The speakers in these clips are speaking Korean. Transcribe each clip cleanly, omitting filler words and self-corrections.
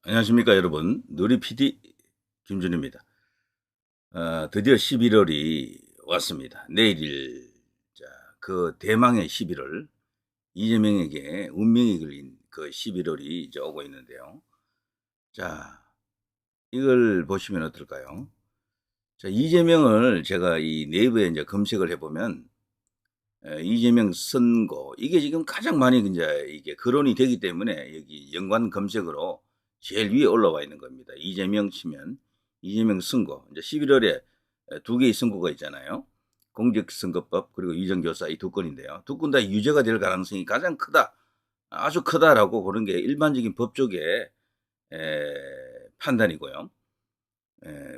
안녕하십니까 여러분. 누리 PD 김준입니다. 드디어 11월이 왔습니다. 내일 그 대망의 11월, 이재명에게 운명이 걸린 그 11월이 이제 오고 있는데요. 자, 이걸 보시면 어떨까요? 자, 이재명을 제가 이 네이버에 이제 검색을 해보면 이재명 선거 이게 지금 가장 많이 이제 이게 거론이 되기 때문에 여기 연관 검색어로 제일 위에 올라와 있는 겁니다. 이재명 치면 이재명 선거 이제 11월에 두 개의 선거가 있잖아요. 공직선거법 그리고 위정교사 이 두 건인데요. 두 건 다 유죄가 될 가능성이 가장 크다. 아주 크다라고 그런 게 일반적인 법조계 판단이고요.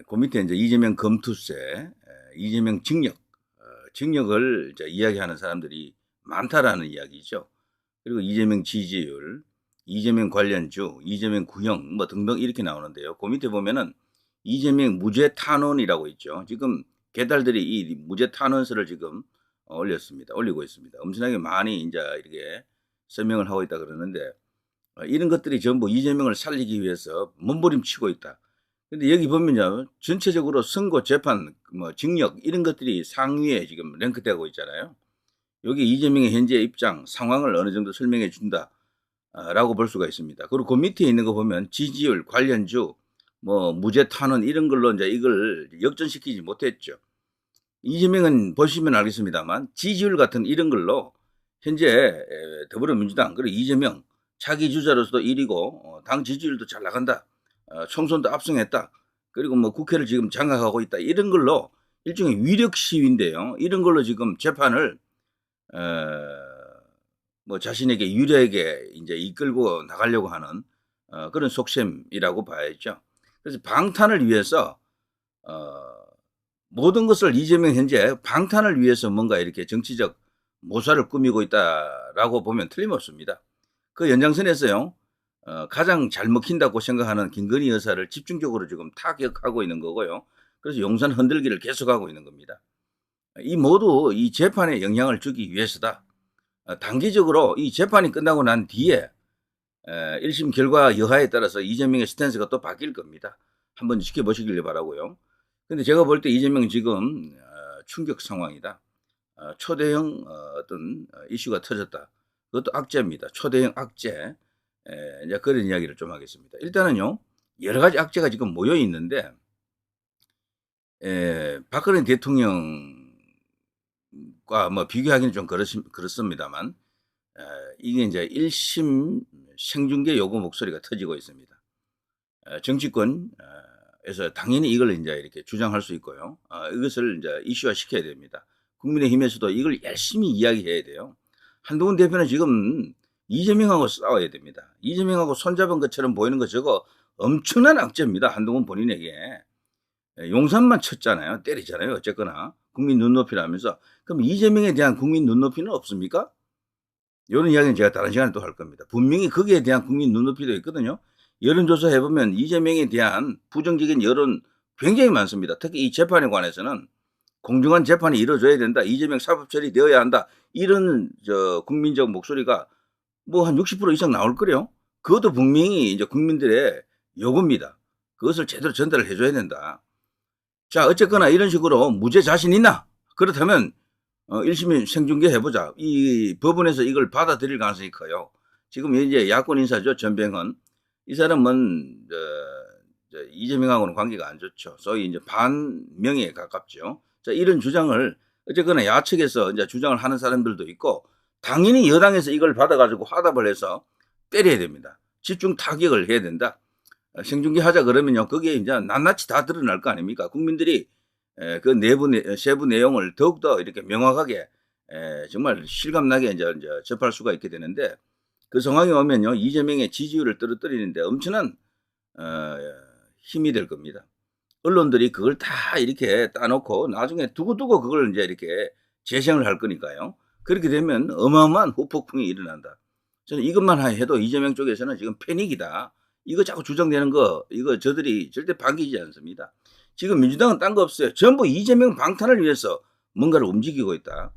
그 밑에 이제 이재명 검투세, 이재명 징역을 이제 이야기하는 사람들이 많다라는 이야기죠. 그리고 이재명 지지율, 이재명 관련주, 이재명 구형 뭐 등등 이렇게 나오는데요. 그 밑에 보면은 이재명 무죄 탄원이라고 있죠. 지금 개달들이 이 무죄 탄원서를 지금 올리고 있습니다. 엄청나게 많이 이제 이렇게 서명을 하고 있다 그러는데 이런 것들이 전부 이재명을 살리기 위해서 몸부림치고 있다. 근데 여기 보면요, 전체적으로 선고, 재판, 뭐 징역 이런 것들이 상위에 지금 랭크되고 있잖아요. 여기 이재명의 현재 입장, 상황을 어느 정도 설명해 준다라고 볼 수가 있습니다. 그리고 그 밑에 있는 거 보면 지지율, 관련주, 뭐 무죄 탄원 이런 걸로 이제 이걸 역전시키지 못했죠. 이재명은 보시면 알겠습니다만 지지율 같은 이런 걸로 현재 더불어민주당 그리고 이재명 차기 주자로서도 1위고 당 지지율도 잘 나간다. 총선도 압승했다. 그리고 뭐 국회를 지금 장악하고 있다. 이런 걸로 일종의 위력 시위인데요. 이런 걸로 지금 재판을 어, 뭐 자신에게 유리하게 이제 이끌고 나가려고 하는 그런 속셈이라고 봐야죠. 그래서 방탄을 위해서 어, 모든 것을 이재명 현재 방탄을 위해서 뭔가 이렇게 정치적 모사를 꾸미고 있다라고 보면 틀림없습니다. 그 연장선에서요, 가장 잘 먹힌다고 생각하는 김건희 여사를 집중적으로 지금 타격하고 있는 거고요. 그래서 용산 흔들기를 계속하고 있는 겁니다. 이 모두 이 재판에 영향을 주기 위해서다. 단기적으로 이 재판이 끝나고 난 뒤에 1심 결과 여하에 따라서 이재명의 스탠스가 또 바뀔 겁니다. 한번 지켜보시길 바라고요. 근데 제가 볼 때 이재명 지금 충격 상황이다. 초대형 어떤 이슈가 터졌다. 그것도 악재입니다. 초대형 악재. 이제 그런 이야기를 좀 하겠습니다. 일단은요, 여러 가지 악재가 지금 모여 있는데, 박근혜 대통령과 뭐 비교하기는 좀 그렇습니다만, 이게 이제 1심 생중계 요구 목소리가 터지고 있습니다. 정치권에서 당연히 이걸 이제 이렇게 주장할 수 있고요. 이것을 이제 이슈화 시켜야 됩니다. 국민의힘에서도 이걸 열심히 이야기해야 돼요. 한동훈 대표는 지금 이재명하고 싸워야 됩니다. 이재명하고 손잡은 것처럼 보이는 거 저거 엄청난 악재입니다. 한동훈 본인에게. 용산만 쳤잖아요. 때리잖아요. 어쨌거나. 국민 눈높이라면서. 그럼 이재명에 대한 국민 눈높이는 없습니까? 이런 이야기는 제가 다른 시간에 또 할 겁니다. 분명히 거기에 대한 국민 눈높이도 있거든요. 여론조사 해보면 이재명에 대한 부정적인 여론 굉장히 많습니다. 특히 이 재판에 관해서는 공정한 재판이 이루어져야 된다. 이재명 사법 처리되어야 한다. 이런 국민적 목소리가 뭐 한 60% 이상 나올 거래요. 그것도 분명히 이제 국민들의 요구입니다. 그것을 제대로 전달을 해줘야 된다. 자, 어쨌거나 이런 식으로 무죄 자신 있나? 그렇다면 1심 생중계 해보자. 이 법원에서 이걸 받아들일 가능성이 커요. 지금 이제 야권 인사죠. 전병헌. 이 사람은 이재명하고는 관계가 안 좋죠. 소위 이제 반명예에 가깝죠. 자, 이런 주장을 어쨌거나 야측에서 이제 주장을 하는 사람들도 있고 당연히 여당에서 이걸 받아가지고 화답을 해서 때려야 됩니다. 집중 타격을 해야 된다. 생중계 하자 그러면요. 거기에 이제 낱낱이 다 드러날 거 아닙니까? 국민들이 그 세부 내용을 더욱더 이렇게 명확하게 정말 실감나게 이제 접할 수가 있게 되는데 그 상황이 오면요. 이재명의 지지율을 떨어뜨리는데 엄청난 힘이 될 겁니다. 언론들이 그걸 다 이렇게 따놓고 나중에 두고두고 그걸 이제 이렇게 재생을 할 거니까요. 그렇게 되면 어마어마한 후폭풍이 일어난다. 저는 이것만 해도 이재명 쪽에서는 지금 패닉이다. 이거 자꾸 주장되는 거, 이거 저들이 절대 반기지 않습니다. 지금 민주당은 딴 거 없어요. 전부 이재명 방탄을 위해서 뭔가를 움직이고 있다.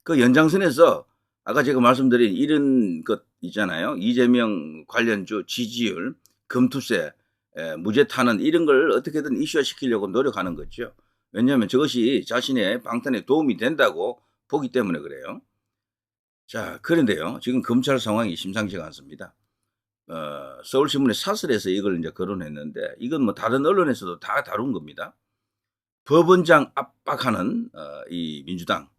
그 연장선에서 아까 제가 말씀드린 이런 것 있잖아요. 이재명 관련주 지지율, 금투세, 무죄 탄원 이런 걸 어떻게든 이슈화시키려고 노력하는 거죠. 왜냐하면 저것이 자신의 방탄에 도움이 된다고 보기 때문에 그래요. 자, 그런데요. 지금 검찰 상황이 심상치가 않습니다. 서울신문의 사설에서 이걸 이제 거론했는데 이건 뭐 다른 언론에서도 다 다룬 겁니다. 법원장 압박하는 이 민주당.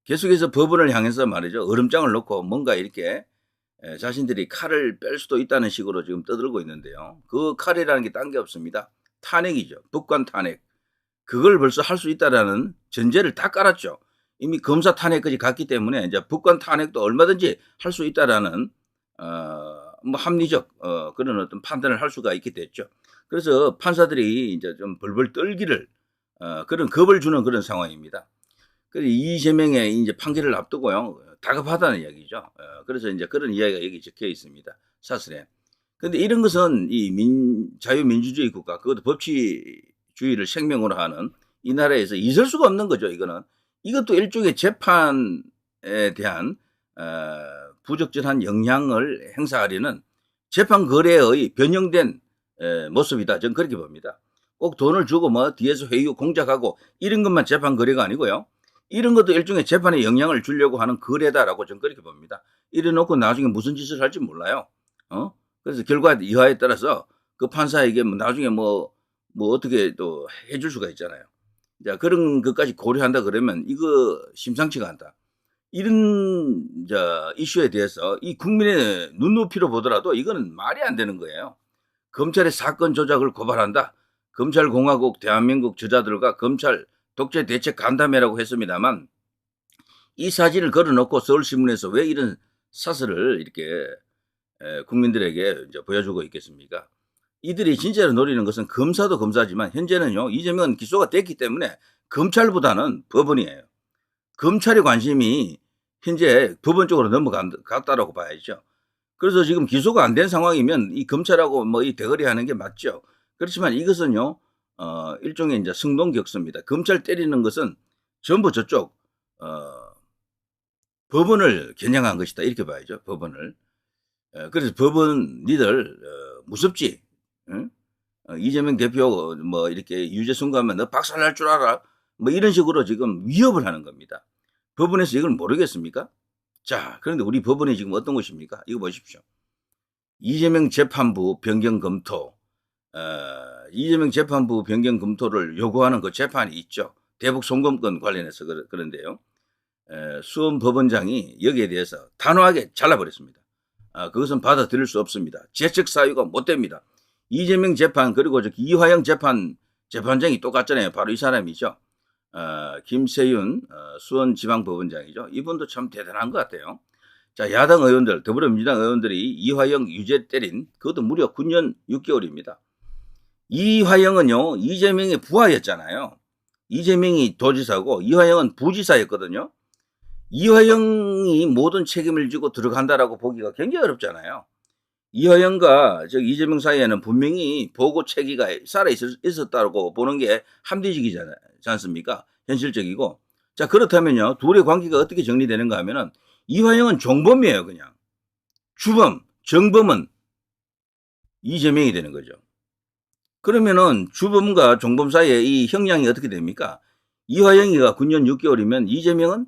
계속해서 법원을 향해서 말이죠. 얼음장을 놓고 뭔가 이렇게 자신들이 칼을 뺄 수도 있다는 식으로 지금 떠들고 있는데요. 그 칼이라는 게 딴 게 없습니다. 탄핵이죠. 법관 탄핵. 그걸 벌써 할 수 있다라는 전제를 다 깔았죠. 이미 검사 탄핵까지 갔기 때문에 이제 법관 탄핵도 얼마든지 할 수 있다라는 뭐 합리적 그런 어떤 판단을 할 수가 있게 됐죠. 그래서 판사들이 이제 좀 벌벌 떨기를 그런 겁을 주는 그런 상황입니다. 그래서 이재명의 이제 판결을 앞두고요. 다급하다는 이야기죠. 그래서 이제 그런 이야기가 여기 적혀 있습니다. 사설에. 근데 이런 것은 이 자유민주주의 국가, 그것도 법치주의를 생명으로 하는 이 나라에서 있을 수가 없는 거죠. 이것도 일종의 재판에 대한 부적절한 영향을 행사하려는 재판 거래의 변형된 모습이다. 저는 그렇게 봅니다. 꼭 돈을 주고 뭐 뒤에서 회유 공작하고 이런 것만 재판 거래가 아니고요. 이런 것도 일종의 재판에 영향을 주려고 하는 거래다라고 저는 그렇게 봅니다. 이래놓고 나중에 무슨 짓을 할지 몰라요. 그래서 결과 이하에 따라서 그 판사에게 뭐 나중에 뭐 어떻게 또 해줄 수가 있잖아요. 자, 그런 것까지 고려한다 그러면 이거 심상치가 않다. 이런 이슈에 대해서 이 국민의 눈높이로 보더라도 이거는 말이 안 되는 거예요. 검찰의 사건 조작을 고발한다. 검찰공화국 대한민국 저자들과 검찰 독재 대책 간담회라고 했습니다만 이 사진을 걸어놓고 서울신문에서 왜 이런 사설을 이렇게 국민들에게 이제 보여주고 있겠습니까? 이들이 진짜로 노리는 것은 검사도 검사지만 현재는요. 이재명은 기소가 됐기 때문에 검찰보다는 법원이에요. 검찰의 관심이 현재 법원 쪽으로 넘어갔다라고 봐야죠. 그래서 지금 기소가 안 된 상황이면 이 검찰하고 뭐 이 대거리 하는 게 맞죠. 그렇지만 이것은요. 일종의 이제 승동격수입니다. 검찰 때리는 것은 전부 저쪽 법원을 겨냥한 것이다. 이렇게 봐야죠. 법원을. 그래서 법원 니들 무섭지. 응? 이재명 대표 뭐 이렇게 유죄 선고하면 너 박살날 줄 알아. 뭐 이런 식으로 지금 위협을 하는 겁니다. 법원에서 이걸 모르겠습니까? 자, 그런데 우리 법원이 지금 어떤 것입니까? 이거 보십시오. 이재명 재판부 변경 검토. 이재명 재판부 변경 검토를 요구하는 그 재판이 있죠. 대북 송금권 관련해서 그런데요. 수원 법원장이 여기에 대해서 단호하게 잘라버렸습니다. 그것은 받아들일 수 없습니다. 재척 사유가 못 됩니다. 이재명 재판 그리고 이화영 재판장이 똑같잖아요. 바로 이 사람이죠. 김세윤 수원지방법원장이죠. 이분도 참 대단한 것 같아요. 자, 야당 의원들, 더불어민주당 의원들이 이화영 유죄 때린 그것도 무려 9년 6개월입니다. 이화영은요. 이재명의 부하였잖아요. 이재명이 도지사고 이화영은 부지사였거든요. 이화영이 모든 책임을 지고 들어간다라고 보기가 굉장히 어렵잖아요. 이화영과 이재명 사이에는 분명히 보고 체계가 살아 있었다고 보는 게 합리적이지 않습니까? 현실적이고. 자, 그렇다면요. 둘의 관계가 어떻게 정리되는가 하면은 이화영은 종범이에요, 그냥. 주범, 정범은 이재명이 되는 거죠. 그러면은 주범과 종범 사이에 이 형량이 어떻게 됩니까? 이화영이가 9년 6개월이면 이재명은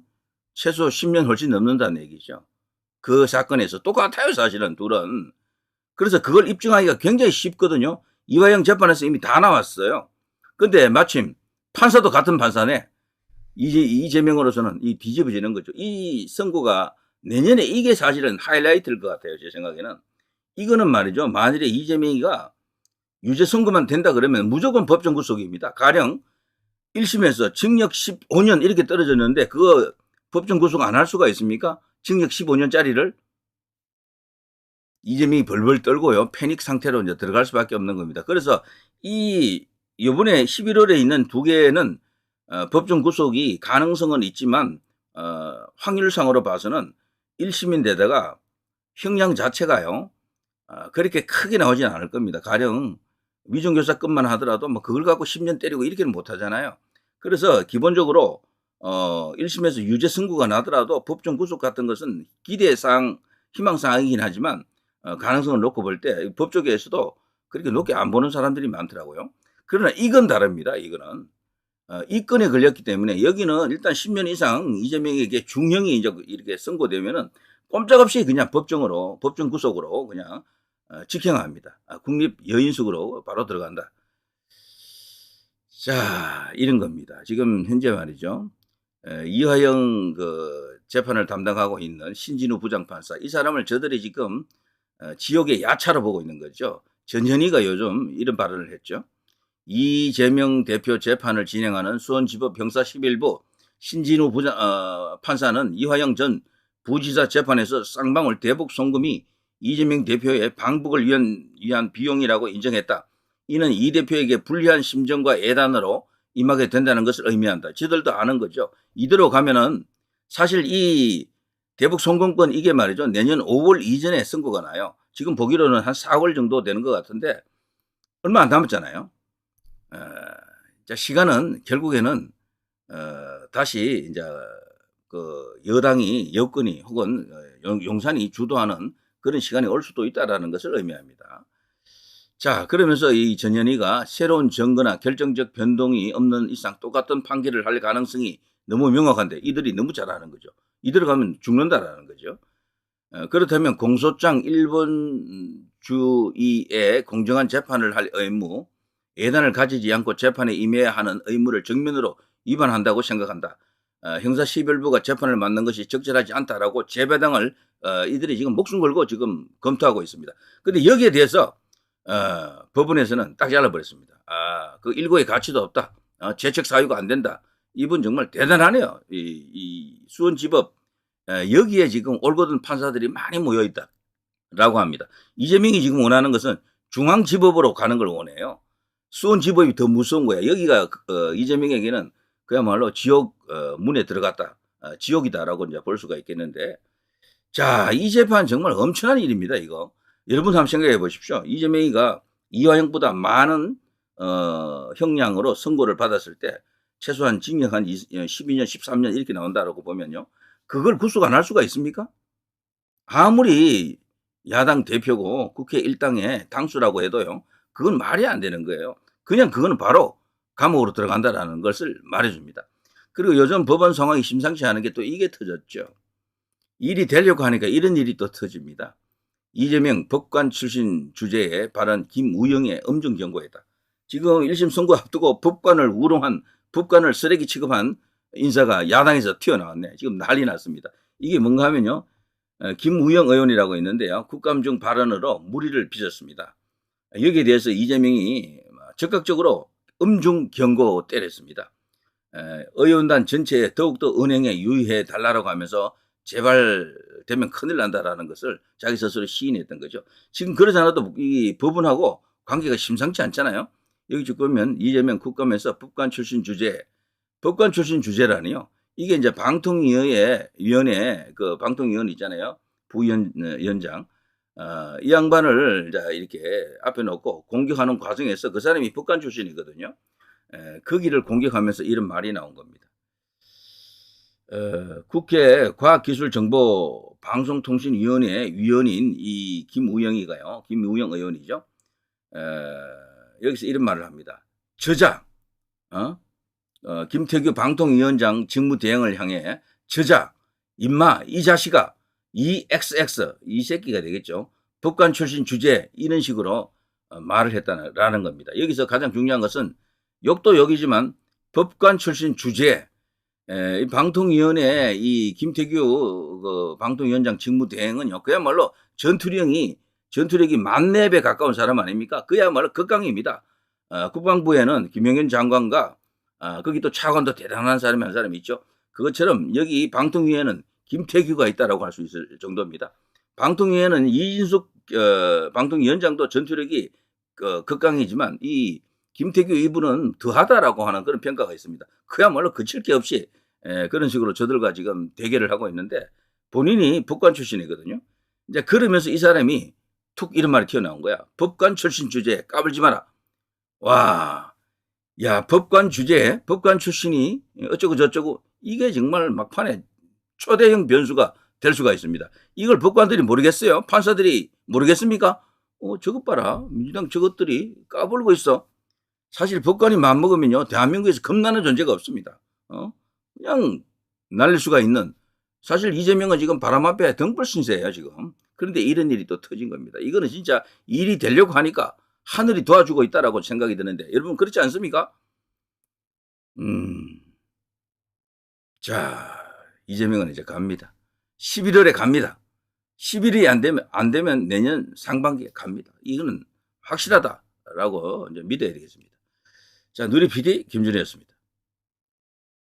최소 10년 훨씬 넘는다는 얘기죠. 그 사건에서 똑같아요, 사실은 둘은. 그래서 그걸 입증하기가 굉장히 쉽거든요. 이화영 재판에서 이미 다 나왔어요. 근데 마침 판사도 같은 판사네. 이재명으로서는 이 뒤집어지는 거죠. 이 선고가 내년에 이게 사실은 하이라이트일 것 같아요. 제 생각에는. 이거는 말이죠. 만일에 이재명이가 유죄 선고만 된다 그러면 무조건 법정 구속입니다. 가령 1심에서 징역 15년 이렇게 떨어졌는데 그거 법정 구속 안 할 수가 있습니까? 징역 15년짜리를. 이재명이 벌벌 떨고요. 패닉 상태로 이제 들어갈 수밖에 없는 겁니다. 그래서 이번에 11월에 있는 두 개는 법정 구속이 가능성은 있지만 확률상으로 봐서는 1심인데다가 형량 자체가요. 그렇게 크게 나오진 않을 겁니다. 가령 위정교사급만 하더라도 뭐 그걸 갖고 10년 때리고 이렇게는 못 하잖아요. 그래서 기본적으로 1심에서 유죄 선고가 나더라도 법정 구속 같은 것은 기대사항, 희망사항이긴 하지만 가능성을 놓고 볼 때 법조계에서도 그렇게 높게 안 보는 사람들이 많더라고요. 그러나 이건 다릅니다. 이거는 이 건에 걸렸기 때문에 여기는 일단 10년 이상 이재명에게 중형이 이제 이렇게 선고되면은 꼼짝없이 그냥 법정 구속으로 그냥 직행합니다. 국립 여인숙으로 바로 들어간다. 자, 이런 겁니다. 지금 현재 말이죠. 이화영 그 재판을 담당하고 있는 신진우 부장판사, 이 사람을 저들이 지금 지옥의 야차로 보고 있는 거죠. 전현희가 요즘 이런 발언을 했죠. 이재명 대표 재판을 진행하는 수원지법 형사 11부 신진우 판사는 이화영 전 부지사 재판에서 쌍방울 대북 송금이 이재명 대표의 방북을 위한 비용이라고 인정했다. 이는 이 대표에게 불리한 심정과 애단으로 임하게 된다는 것을 의미한다. 저들도 아는 거죠. 이대로 가면은 사실 이 대북 송금권 이게 말이죠. 내년 5월 이전에 선고가 나요. 지금 보기로는 한 4월 정도 되는 것 같은데 얼마 안 남았잖아요. 시간은 결국에는 다시 이제 그 여권이 혹은 용산이 주도하는 그런 시간이 올 수도 있다라는 것을 의미합니다. 자, 그러면서 이 전현희가 새로운 증거나 결정적 변동이 없는 이상 똑같은 판결을 할 가능성이 너무 명확한데 이들이 너무 잘 아는 거죠. 이대로 가면 죽는다라는 거죠. 그렇다면 공소장 1번 주의에 공정한 재판을 할 의무, 예단을 가지지 않고 재판에 임해야 하는 의무를 정면으로 위반한다고 생각한다. 형사 11부가 재판을 맡는 것이 적절하지 않다라고 재배당을 이들이 지금 목숨 걸고 지금 검토하고 있습니다. 그런데 여기에 대해서 법원에서는 딱 잘라버렸습니다. 그 일고의 가치도 없다. 재책 사유가 안 된다. 이분 정말 대단하네요. 이 수원지법 여기에 지금 올곧은 판사들이 많이 모여있다라고 합니다. 이재명이 지금 원하는 것은 중앙지법으로 가는 걸 원해요. 수원지법이 더 무서운 거야. 여기가 이재명에게는 그야말로 지옥 문에 들어갔다. 지옥이다라고 이제 볼 수가 있겠는데, 자, 이 재판 정말 엄청난 일입니다. 이거 여러분 한번 생각해 보십시오. 이재명이가 이화영보다 많은 형량으로 선고를 받았을 때 최소한 징역 한 12년, 13년 이렇게 나온다라고 보면요, 그걸 구속 안 할 수가 있습니까? 아무리 야당 대표고 국회 일당의 당수라고 해도요, 그건 말이 안 되는 거예요. 그냥 그거는 바로 감옥으로 들어간다라는 것을 말해줍니다. 그리고 요즘 법원 상황이 심상치 않은 게 또 이게 터졌죠. 일이 되려고 하니까 이런 일이 또 터집니다. 이재명 법관 출신 주재의 발언 김우영의 엄중 경고했다. 지금 1심 선고 앞두고 법관을 쓰레기 취급한 인사가 야당에서 튀어나왔네. 지금 난리 났습니다. 이게 뭔가 하면요, 김우영 의원이라고 있는데요, 국감중 발언으로 물의를 빚었습니다. 여기에 대해서 이재명이 적극적으로 엄중 경고 때렸습니다. 의원단 전체에 더욱더 은행에 유의해 달라고 하면서 제발 되면 큰일 난다라는 것을 자기 스스로 시인했던 거죠. 지금 그러지 않아도 이 법원하고 관계가 심상치 않잖아요. 여기 지금 보면 이재명 국감에서 법관 출신 주재라니요. 이게 이제 방통위원회 그 방통위원 있잖아요. 부위원장. 이 양반을 이렇게 앞에 놓고 공격하는 과정에서 그 사람이 법관 출신이거든요. 거기를 공격하면서 이런 말이 나온 겁니다. 국회 과학기술정보방송통신위원회 위원인 이 김우영 의원이죠. 여기서 이런 말을 합니다. 저자, 김태규 방통위원장 직무대행을 향해 저자, 임마, 이 자식아, 이 XX, 이 새끼가 되겠죠. 법관 출신 주재, 이런 식으로 말을 했다는 겁니다. 여기서 가장 중요한 것은 욕도 욕이지만 법관 출신 주재, 이 방통위원회 이 김태규 그 방통위원장 직무대행은요, 그야말로 전투력이 14배 가까운 사람 아닙니까? 그야말로 극강입니다. 국방부에는 김영현 장관과 거기 또 차관도 대단한 사람이 한 사람이 있죠. 그것처럼 여기 방통위에는 김태규가 있다라고 할 수 있을 정도입니다. 방통위에는 이진숙 방통위원장도 전투력이 극강이지만 이 김태규 이분은 더하다라고 하는 그런 평가가 있습니다. 그야말로 그칠 게 없이 그런 식으로 저들과 지금 대결을 하고 있는데 본인이 법관 출신이거든요. 이제 그러면서 이 사람이 툭 이런 말이 튀어나온 거야. 법관 출신 주제 까불지 마라. 와, 야, 법관 출신이 어쩌고 저쩌고, 이게 정말 막판에 초대형 변수가 될 수가 있습니다. 이걸 법관들이 모르겠어요? 판사들이 모르겠습니까? 저것 봐라. 민주당 저것들이 까불고 있어. 사실 법관이 마음먹으면요, 대한민국에서 겁나는 존재가 없습니다. 그냥 날릴 수가 있는. 사실 이재명은 지금 바람 앞에 등불 신세예요, 지금. 그런데 이런 일이 또 터진 겁니다. 이거는 진짜 일이 되려고 하니까 하늘이 도와주고 있다라고 생각이 드는데, 여러분 그렇지 않습니까? 자, 이재명은 이제 갑니다. 11월에 갑니다. 11일이 안 되면 내년 상반기에 갑니다. 이거는 확실하다라고 이제 믿어야 되겠습니다. 자, 누리 PD 김준혜였습니다.